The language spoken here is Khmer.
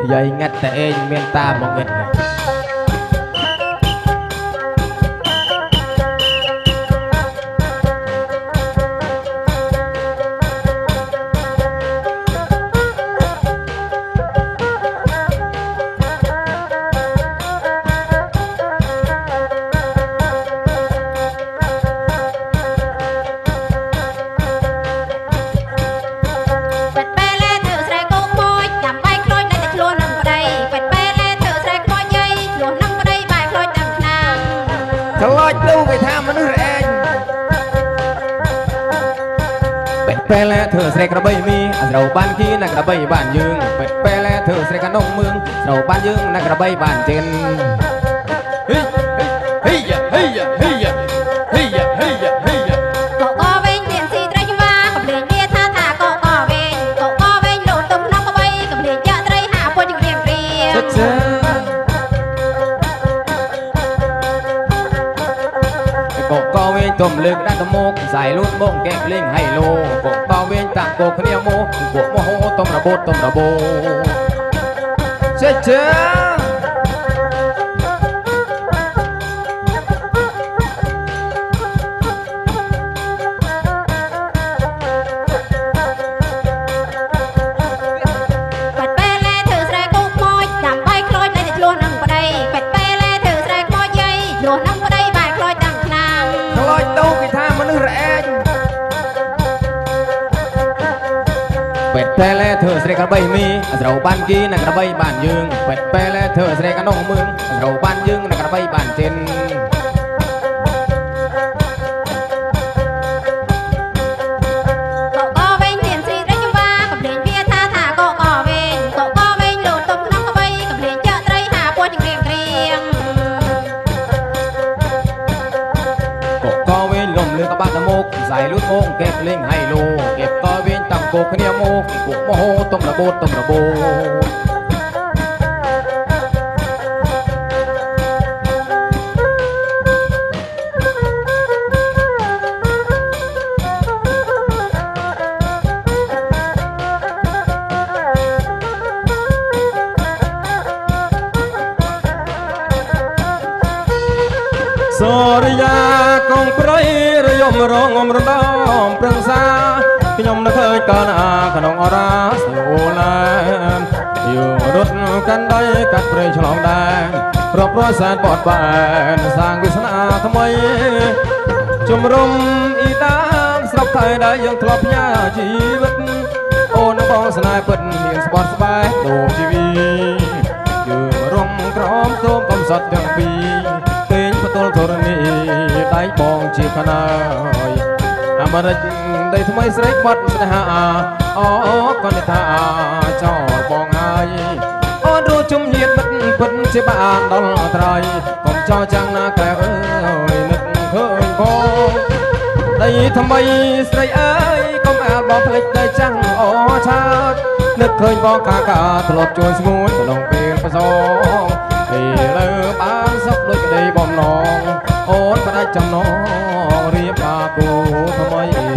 vậy ngắt tại miền ta một nghịch này ពេល ធ្វើស្រែក្របីមីត្រូវបានគីណាក្របីបានយើងពេលធ្វើស្រែកណ្ដុងមឿងត្រូវបានយើងណាក្របីបានចេនហេយហេយហេយហេយហេយហេយកកវិញមានស៊ីត្រីឆ្មាកំលេងវាថាកកវិញកវិញលោតទំក្នុងក្បីកំលេងចាក់ត្រីហាពុជរៀងរៀងកវិញទុំលើកដាក់តមកខ្សែលូតមកកែលេងហៃឡូកវិញតាក់កគ្នាមកពួកមហោទុំរបូតទុំរបូចេះចេះពេលធ្វើស្រែកបីមីត្រូវបានគីណាក្របីបានយើងពេលធ្វើស្រែកណ្ដុងមឿងត្រូវបានយើងណាក្របីបានចេនកវិញមានស៊ីត្រីឆ្មាកំលេងវាថាកកវិញកវិញលោតទុំក្នុងក្បីកំលេងចាក់ត្រីហាពុជរៀងរៀងកវិញលំលើកបាត់តមកខ្សែលូតមកកែលេងហៃឡូកវិញតាំងកោគ្នាមកពួកមហោទុំរបូតទុំរបូសូរិយាកងប្រៃរយមរងរំដំប្រឹងសាខ្ញុំនឹកឃើញកណ្ដាក្នុងអរាស្នូឡានយករត់កាន់ដៃកាត់ព្រៃឆ្លងដែនរាប់រយសែនបត់បែនសាងវាសនាថ្មីជំរុំអ៊ីតាមស្រុកថៃដែលយើងធ្លាប់ផ្ញើជីវិតអូនបងស្នេហ៍ពិតមានស្បត់ស្បែកដូរជីវីយើងរំក្រមសូមកំសត់ទាំងពីរពេញបទលធរណីដៃបងជាកណាយអាមេរិកដីថ្មីស្រេកបាត់ស្នេហាអូកូនថាចោលបងហើយអូនรู้ជុំញាតមិត្តពិតជាបានដល់ត្រៃកុំចោលចាំងណាកែអើយនឹកឃើញបងដីថ្មីស្រីអើយកុំអាលបងភ្លេចដីចាំងអូឆាតនឹកឃើញបងកាធ្លាប់ជួយស្ងួនក្នុងពេលប្រសងពេលលើបានសុខដូចក្តីបំណងអូនបដាច់ចំណងរៀបអាគូថ្មី